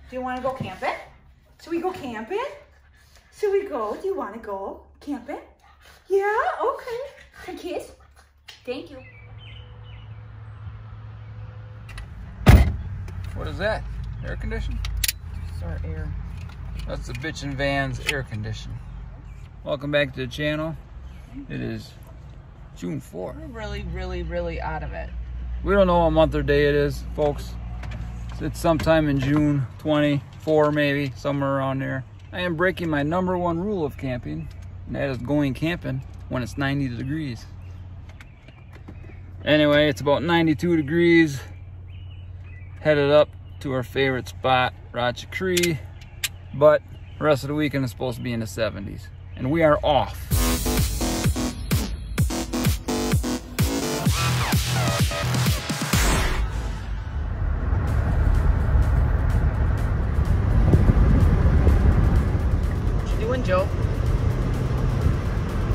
Do you want to go camping? Should we go camping? Should we go? Do you want to go camping? Yeah? Okay. Some kiss. Thank you. What is that? Air condition? It's our air. That's the bitchin' van's air condition. Welcome back to the channel. It is June 4th. We're really out of it. We don't know what month or day it is, folks. It's sometime in June 24, maybe, somewhere around there. I am breaking my #1 rule of camping, and that is going camping when it's 90 degrees. Anyway, it's about 92 degrees. Headed up to our favorite spot, Roche-A-Cri, but the rest of the weekend is supposed to be in the 70s, and we are off. What you doing, Joe?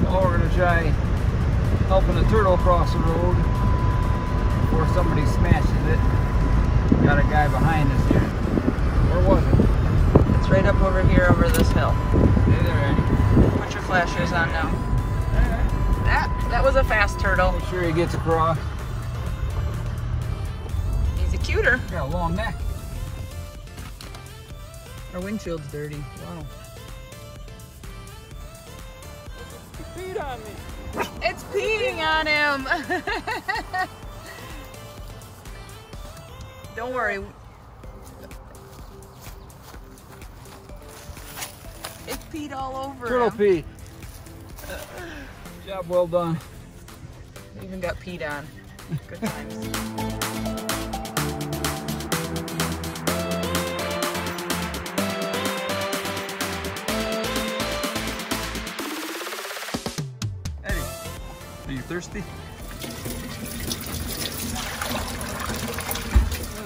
Well, we're gonna try helping a turtle cross the road before somebody smashes it. Got a guy behind us here. Where was it? It's right up over here, over this hill. Hey there, Annie. Put your flashers on now. That was a fast turtle. Make sure he gets across. He's a cuter. Got a long neck. Our windshield's dirty. Wow. He peed on me. It's peeing on him. Don't worry. It peed all over Turtle him. pee. Job well done. Even got peed on. Good times. Eddie, are you thirsty?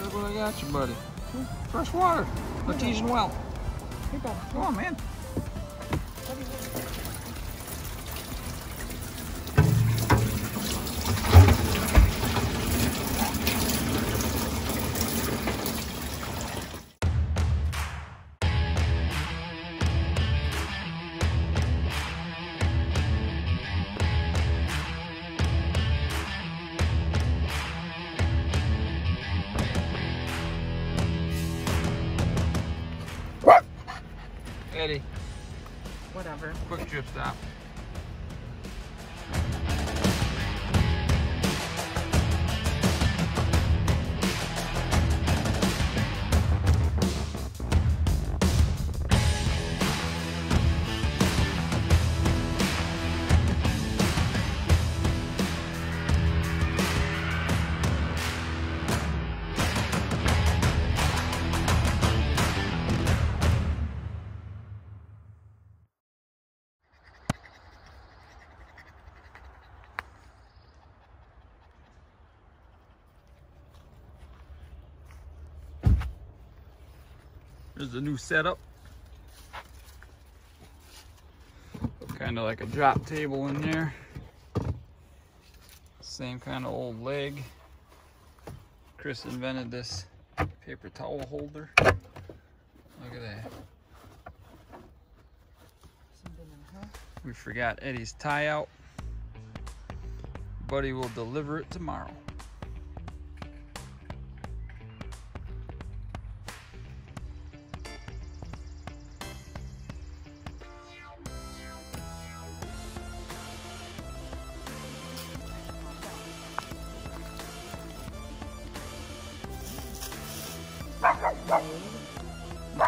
Look what I got you, buddy. Fresh water. Artesian well. Here you go. Come on, man. Eddie, Whatever. quick trip stop. There's the new setup. Kind of like a drop table in there. Same kind of old leg. Kris invented this paper towel holder. Look at that. We forgot Eddie's tie out. Buddy will deliver it tomorrow.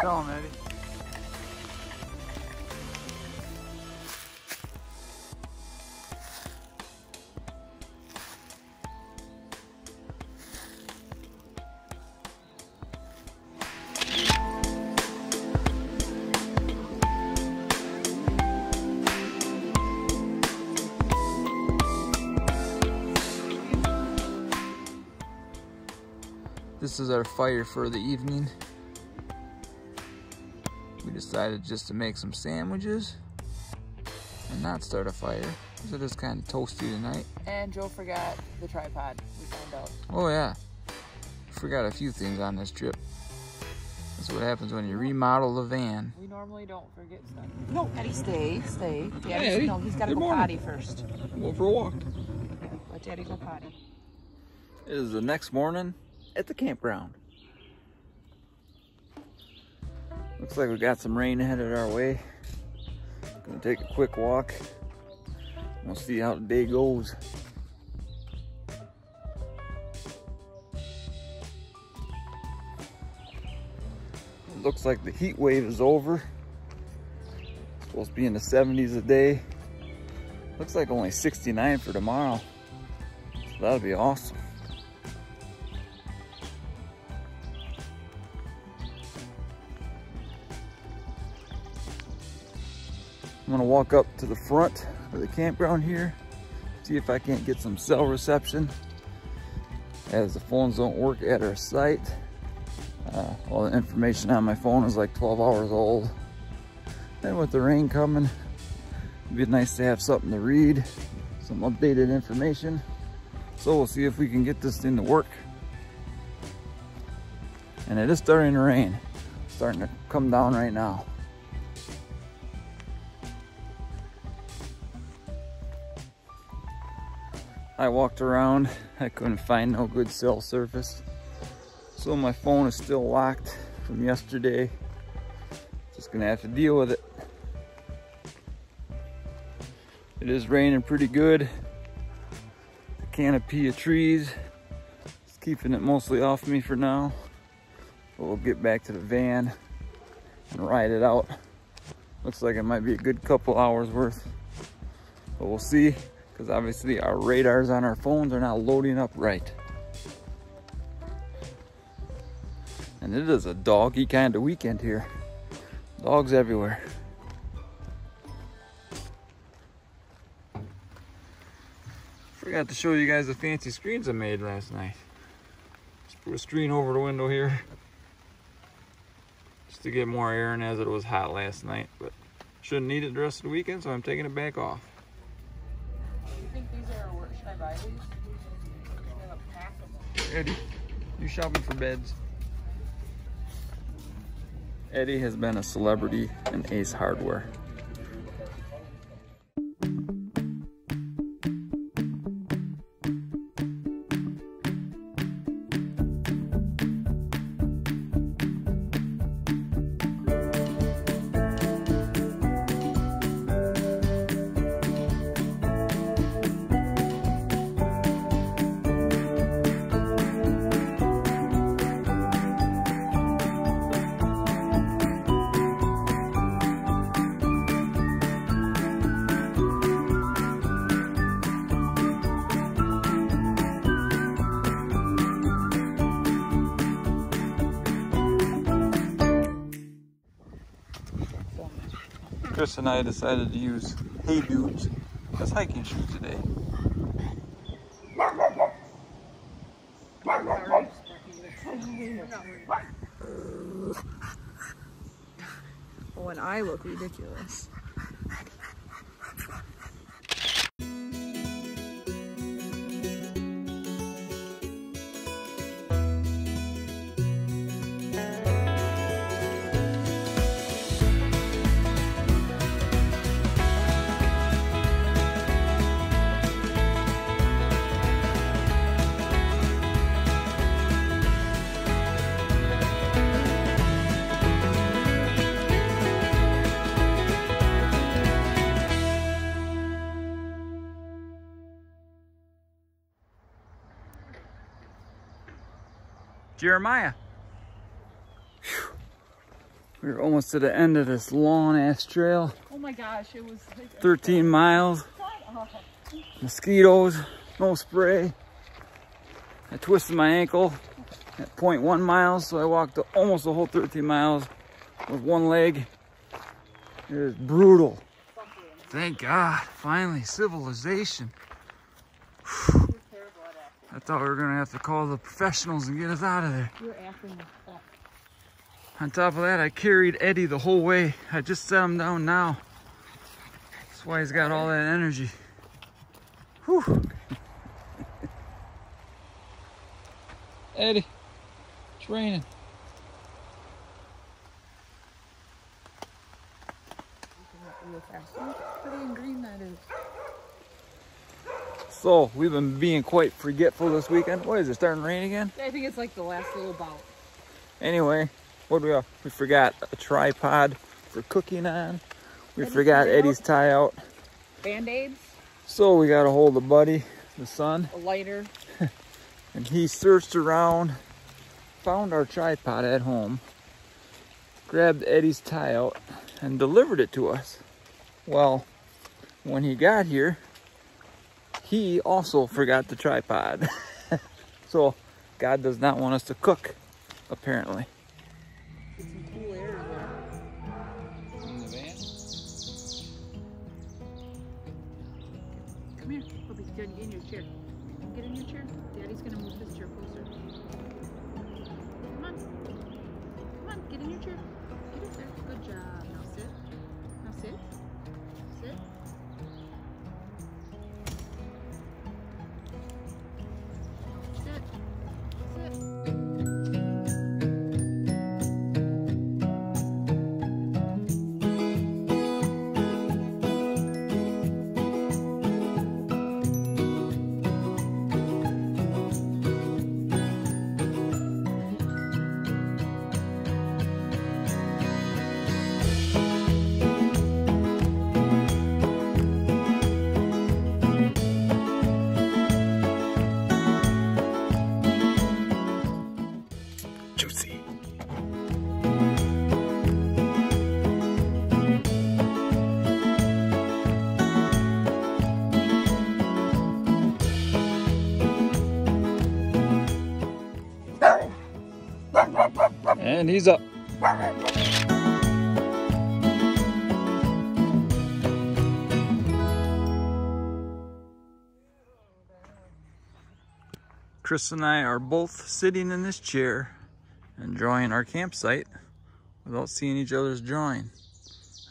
Tell him, Eddie. This is our fire for the evening. We decided just to make some sandwiches and not start a fire because it is kind of toasty tonight. And Joe forgot the tripod, we found out. Oh yeah, forgot a few things on this trip. That's That's what happens when you remodel the van. We normally don't forget stuff. No, Eddie, stay. Daddy, Eddie. No, he's got to go potty first. Go for a walk. Yeah, let Daddy go potty. It is the next morning at the campground. Looks like we got some rain headed our way. Gonna take a quick walk. We'll see how the day goes. It looks like the heat wave is over. It's supposed to be in the 70s a day. Looks like only 69 for tomorrow. So that'll be awesome. I'm gonna walk up to the front of the campground here, see if I can't get some cell reception, as the phones don't work at our site. All the information on my phone is like 12 hours old. And with the rain coming, it'd be nice to have something to read, some updated information. So we'll see if we can get this thing to work. And it is starting to rain. It's starting to come down right now. I walked around, I couldn't find no good cell service. So my phone is still locked from yesterday. Just gonna have to deal with it. It is raining pretty good. The canopy of trees is keeping it mostly off me for now. But we'll get back to the van and ride it out. Looks like it might be a good couple hours worth, but we'll see. Because obviously our radars on our phones are not loading up right. And it is a doggy kind of weekend here. Dogs everywhere. Forgot to show you guys the fancy screens I made last night. Just put a screen over the window here, just to get more air in, as it was hot last night. But shouldn't need it the rest of the weekend, so I'm taking it back off. Should I buy these? I have a pack of them. Eddie, you shopping for beds? Eddie has been a celebrity in Ace Hardware. Kris and I decided to use Hey Dudes as hiking shoes today. When I look ridiculous. Jeremiah. Whew. We're almost to the end of this long ass trail. Oh my gosh, it was like 13 miles. Mosquitoes, no spray. I twisted my ankle at 0.1 miles, so I walked almost the whole 13 miles with one leg. It was brutal. Thank God, finally, civilization. Whew. I thought we were gonna have to call the professionals and get us out of there. You're acting up. On top of that, I carried Eddie the whole way. I just set him down now. That's why he's got all that energy. Whew. Eddie, it's raining. real fast. Look how pretty and green that is. So we've been being quite forgetful this weekend. What is it, starting to rain again? I think it's like the last little bout. Anyway, what do we have? We forgot a tripod for cooking on. We forgot Eddie's tie out. Band-aids. So we got a hold of Buddy, the son. A lighter. And he searched around, found our tripod at home, grabbed Eddie's tie out, and delivered it to us. Well, when he got here, he also forgot the tripod. So God does not want us to cook, apparently. Get some cool air in there. In the van? Come here. Bubby, get in your chair. Get in your chair. Daddy's gonna move this chair closer. Come on. Come on, get in your chair. Get up there. Good job. Now sit. Now sit. Sit. Sit. Juicy. And he's up. Kris and I are both sitting in this chair enjoying our campsite without seeing each other's drawing.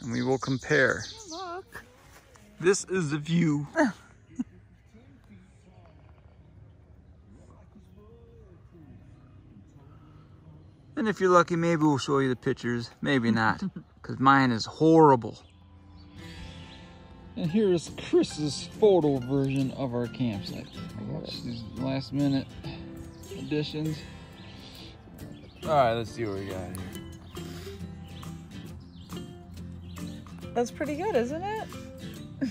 And we will compare. Look. This is the view. And if you're lucky, maybe we'll show you the pictures. Maybe not, because mine is horrible. And here's Kris's photo version of our campsite. These last minute additions. All right, let's see what we got here. That's pretty good, isn't it?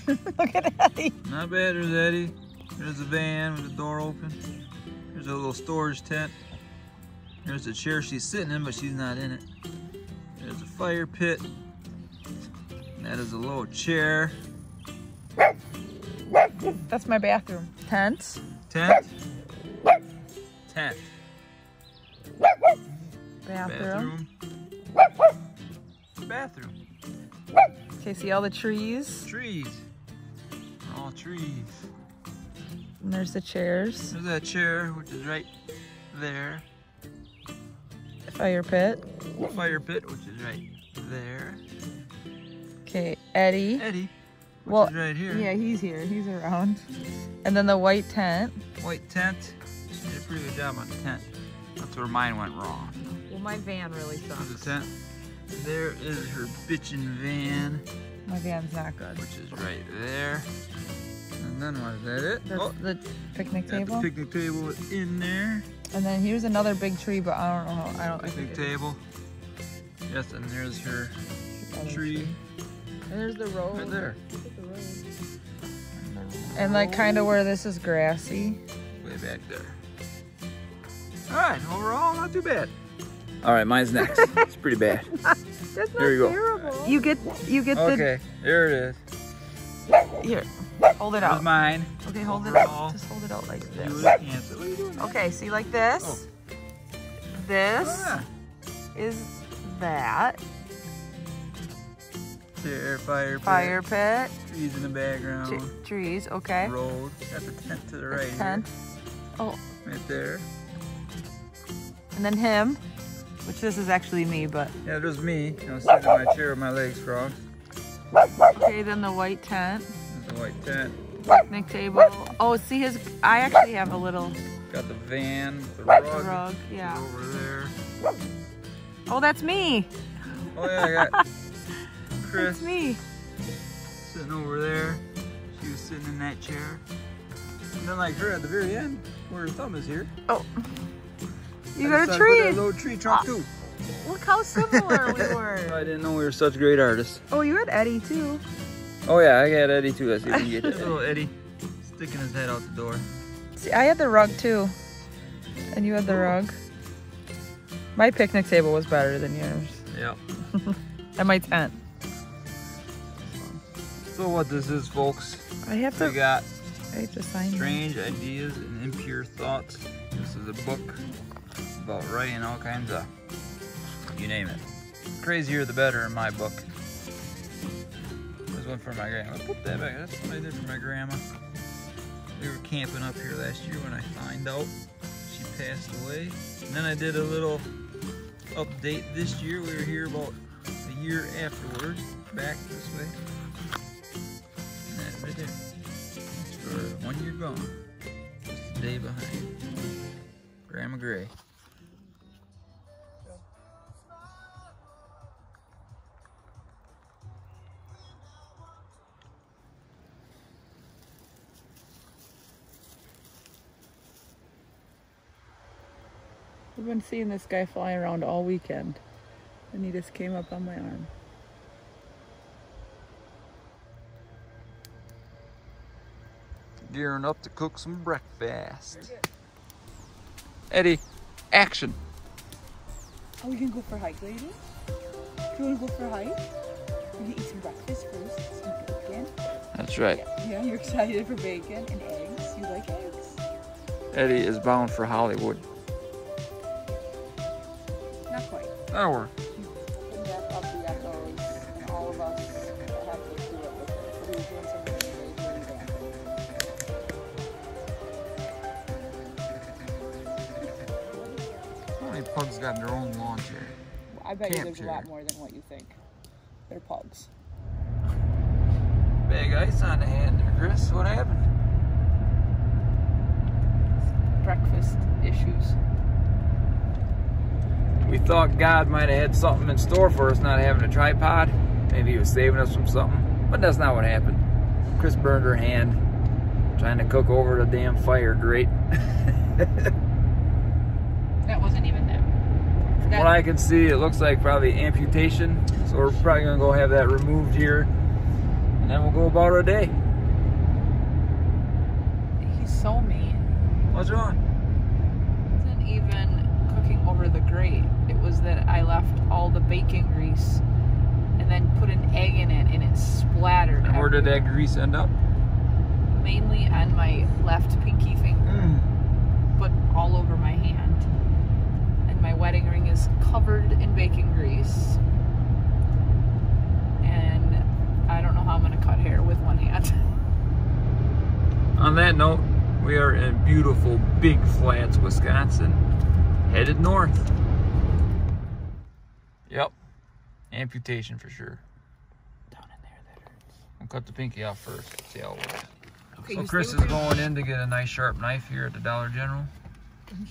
Look at Eddie. Not bad, there's Eddie. There's the van with the door open. There's a little storage tent. There's the chair she's sitting in, but she's not in it. There's a fire pit. And that is a little chair. That's my bathroom. Tent. Tent. Tent. Bathroom. Bathroom. Okay, see all the trees? Trees. They're all trees. And there's the chairs. There's that chair, which is right there. Fire pit. Fire pit, which is right there. Okay, Eddie. Eddie, which is right here. Yeah, he's here. He's around. And then the white tent. White tent. Did a pretty good job on the tent. That's where mine went wrong. Well, my van really There's sucks. the tent. There is her bitchin' van, My van's not good. which is right there. And then what is that it? That's the picnic got table. the picnic table in there. And then here's another big tree, but I don't know how. I think Picnic table. Yes, and there's her tree And there's the road. right there. Look at the road. And like kind of where this is grassy. Way back there. All right, overall, not too bad. All right, mine's next. It's pretty bad. That's not Here you go. terrible. You get Okay, there it is. the here. Hold it There's out. mine. Okay, hold it Overall. out. Just hold it out like You this. cancel. What are you doing? Okay, see like this. This Ah, is that chair, fire pit, fire pit. trees in the background, Trees. Okay. road. Got the tent to the A right tent. Oh, here. Right there. and then him, which this is actually me, but Yeah, there's me. I'm sitting in my chair with my legs crossed. okay. Then the white tent, There's the white tent. picnic table. Oh, see his. I actually have a little Got the van with the rug. rug. Yeah. Over there. Oh, that's me. Oh yeah, I got That's Kris. me. sitting over there. She was sitting in that chair. And then like her at the very end, where her thumb is here. Oh. You I got a decided to tree. put that little tree trunk too. Look how similar we were. I didn't know we were such great artists. Oh, you had Eddie too. Oh yeah, I got Eddie too. Let's see if we can get this little Eddie sticking his head out the door. See, I had the rug too. And you had the rug. My picnic table was better than yours. Yeah. And my tent. So what this is, folks, I have we to. got I just signed. Strange Ideas and Impure Thoughts. This is a book about writing all kinds of, you name it. Crazier the better in my book. This one for my grandma. Put that back. That's what I did for my grandma. We were camping up here last year when I found out she passed away. And then I did a little update this year. We were here about a year afterward, back this way. And that right there. That's for 1 year gone. Just a day behind. Grandma Gray. We've been seeing this guy flying around all weekend. And he just came up on my arm. Gearing up to cook some breakfast. Eddie, action. Oh, we can go for a hike, lady? You want to go for a hike? We can eat some breakfast first, some bacon. That's right. Yeah, you're excited for bacon and eggs. You like eggs? Eddie is bound for Hollywood. Not quite. That'll work. Open back up the echoes, and all of us have to do it with it. We're doing something really bad. How many pugs got their own lawn chair? I bet you Camp there's chair. a lot more than what you think. They're pugs. Big ice on the hand there, Kris. What happened? Breakfast issues. We thought God might have had something in store for us not having a tripod. Maybe he was saving us from something. But that's not what happened. Kris burned her hand trying to cook over the damn fire grate. That wasn't even them. From what I can see, it looks like probably amputation. So we're probably gonna go have that removed here. And then we'll go about our day. He's so mean. What's wrong? It wasn't even cooking over the grate. It was that I left all the bacon grease and then put an egg in it and it splattered. And where did everywhere. that grease end up? Mainly on my left pinky finger, but all over my hand. And my wedding ring is covered in bacon grease. And I don't know how I'm gonna cut hair with one hand. On that note, we are in beautiful Big Flats, Wisconsin, headed north. Yep, amputation for sure. Down in there, that hurts. I'll cut the pinky out first, see how it works. Okay, So you Kris stay is with your- going in to get a nice sharp knife here at the Dollar General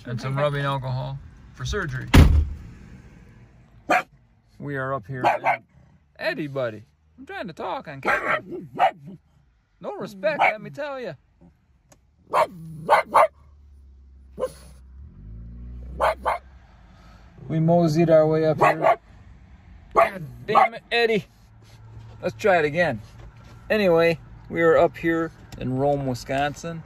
and some rubbing alcohol for surgery. We are up here. Eddie, buddy, I'm trying to talk on camera. No respect, let me tell you. We moseyed our way up here. God damn it, Eddie. Let's try it again. Anyway, we are up here in Rome, Wisconsin.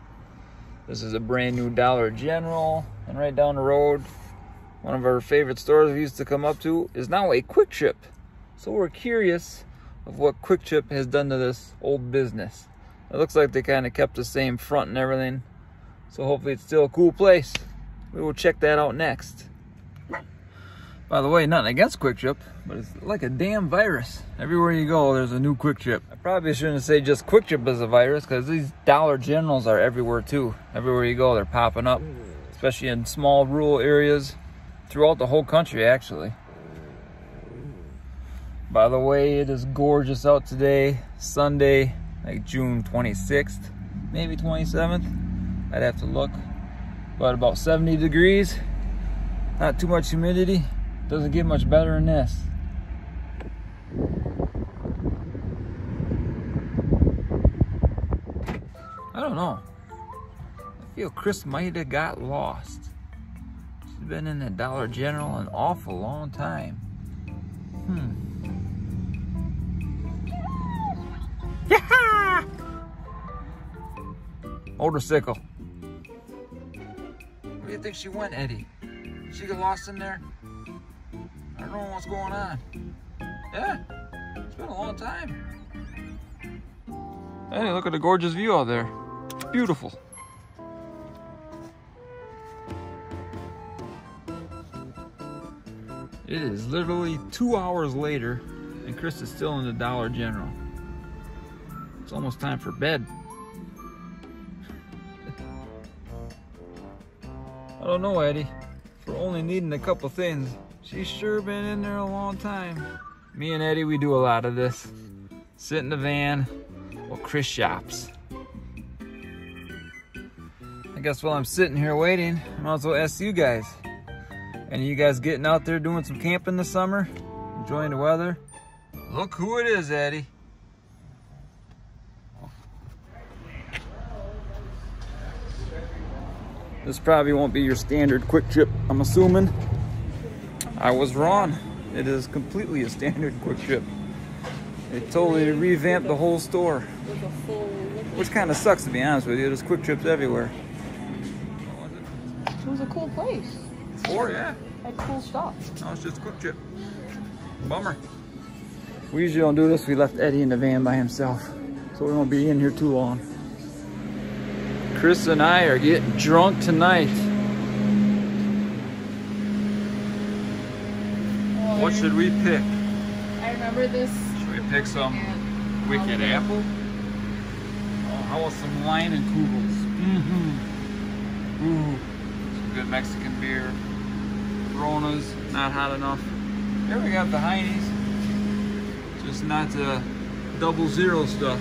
This is a brand new Dollar General. And right down the road, one of our favorite stores we used to come up to is now a Quick Trip. So we're curious of what Quick Trip has done to this old business. It looks like they kind of kept the same front and everything. So hopefully it's still a cool place. We will check that out next. By the way, nothing against Quick Trip, but it's like a damn virus. Everywhere you go, there's a new Quick Trip. I probably shouldn't say just Quick Trip is a virus, because these Dollar Generals are everywhere too. Everywhere you go, they're popping up, especially in small rural areas throughout the whole country, actually. By the way, it is gorgeous out today, Sunday, like June 26th, maybe 27th. I'd have to look, but about 70 degrees, not too much humidity. Doesn't get much better than this. don't know. I feel Kris might have got lost. She's been in the Dollar General an awful long time. Yeah! Motorcycle. Where do you think she went, Eddie? Did she get lost in there? I don't know what's going on. Yeah, it's been a long time. Hey, look at the gorgeous view out there. Beautiful. It is literally 2 hours later and Kris is still in the Dollar General. It's almost time for bed. I don't know, Eddie. For only needing a couple things, she's sure been in there a long time. Me and Eddie, we do a lot of this. Sit in the van while Kris shops. I guess while I'm sitting here waiting, I might as well ask you guys. Any of you guys getting out there doing some camping this summer? Enjoying the weather? Look who it is, Eddie. This probably won't be your standard quick trip, I'm assuming. I was wrong. It is completely a standard quick trip. They totally revamped the whole store. Which kind of sucks, to be honest with you. There's quick trips everywhere. It was a cool place. Yeah. Had cool stuff. No, it's just a quick trip. Bummer. We usually don't do this. We left Eddie in the van by himself. So we won't be in here too long. Kris and I are getting drunk tonight. Oh, What should we pick? I remember this. Should we pick some Wicked Apple? Oh, how about some Lion and Kugels? Ooh, some good Mexican beer. Coronas, not hot enough. Here we got the Heinies. Just not the 00 stuff.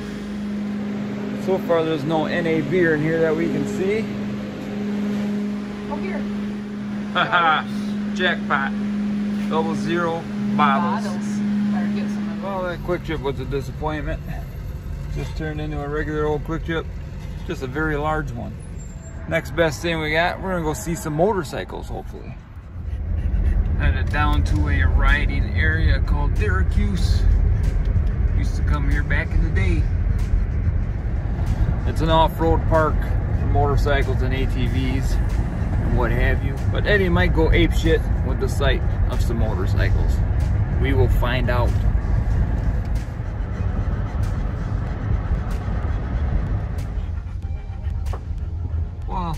So far there's no NA beer in here that we can see. Oh, here. Haha, jackpot. 00 bottles. Better get some of Well, that quick trip was a disappointment. Just turned into a regular old quick trip. Just a very large one. Next best thing we got, we're gonna go see some motorcycles, hopefully. Headed down to a riding area called Syracuse. Used to come here back in the day. It's an off-road park for motorcycles and ATVs and what have you. But Eddie might go apeshit with the sight of some motorcycles. We will find out. Wow.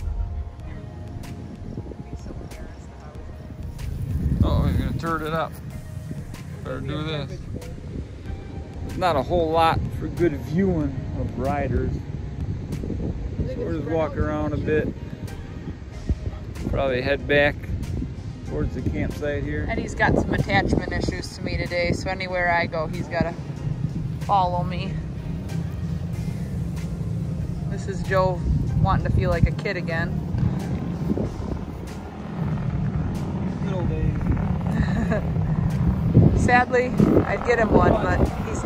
Oh, we're gonna turn it up. Better do this. There's not a whole lot for good viewing of riders. So we'll just walk around a bit. Probably head back towards the campsite here. Eddie's got some attachment issues to me today, so anywhere I go, he's got to follow me. This is Joe wanting to feel like a kid again. Good old days. Sadly, I'd get him one, but he's...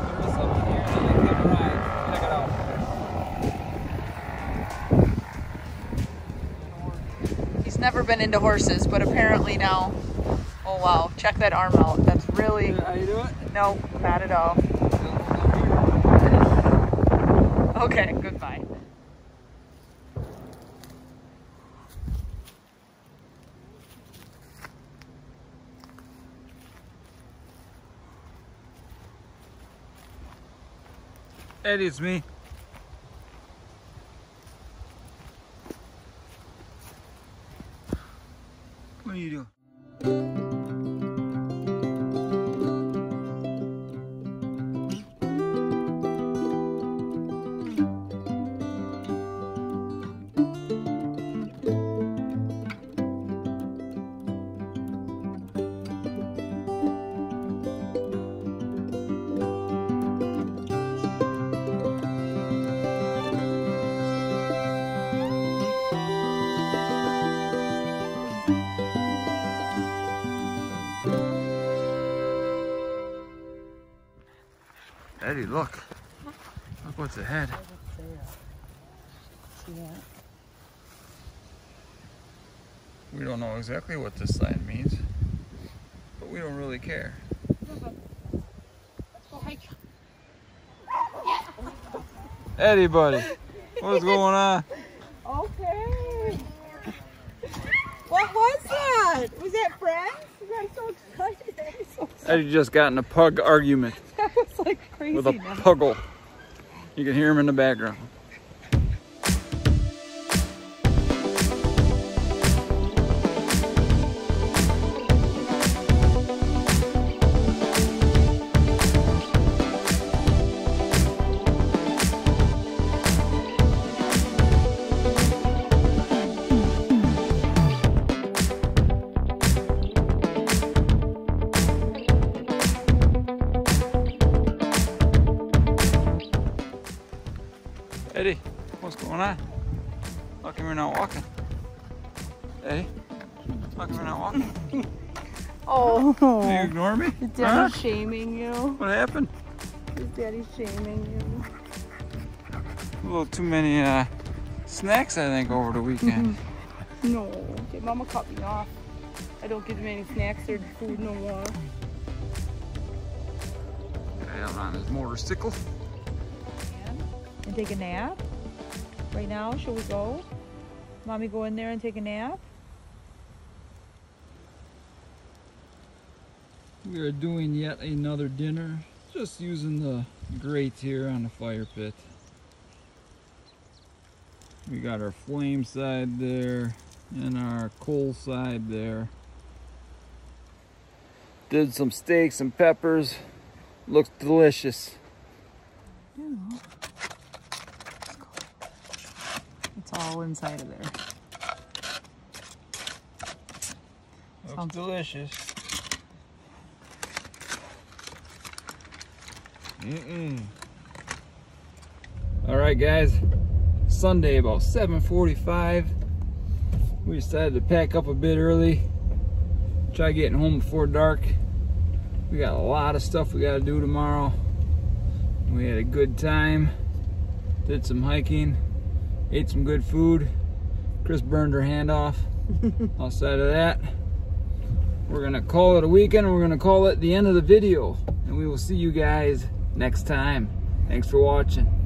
He's never been into horses, but apparently now... Oh wow, check that arm out. That's really... How you do it? No, not at all. Okay, goodbye. Eddie, it's me. What are you doing? Eddie, look. Look what's ahead. that. We don't know exactly what this sign means, but we don't really care. Let's go hike. Eddie, buddy, what's going on? Okay. What was that? Was that friends? I'm so excited. Eddie just got in a pug argument That was like crazy. with a puggle. You can hear him in the background. Eddie, what's going on? How come you're not walking? Eddie, how come you're not walking? Oh. Do you ignore me? Is Daddy shaming you? What happened? Is Daddy shaming you? A little too many snacks, I think, over the weekend. No. Okay, Mama cut me off. I don't give him any snacks or food no more. Eddie out on his motorcycle. And take a nap? Right now, shall we go? Mommy go in there and take a nap? We are doing yet another dinner. Just using the grate here on the fire pit. We got our flame side there and our coal side there. Did some steaks and peppers. Looks delicious. Yeah. It's all inside of there. Looks delicious. All right, guys. Sunday, about 7:45. We decided to pack up a bit early. Try getting home before dark. We got a lot of stuff we got to do tomorrow. We had a good time. Did some hiking. Ate some good food. Kris burned her hand off. Outside of that, we're gonna call it a weekend. We're gonna call it the end of the video, and we will see you guys next time. Thanks for watching.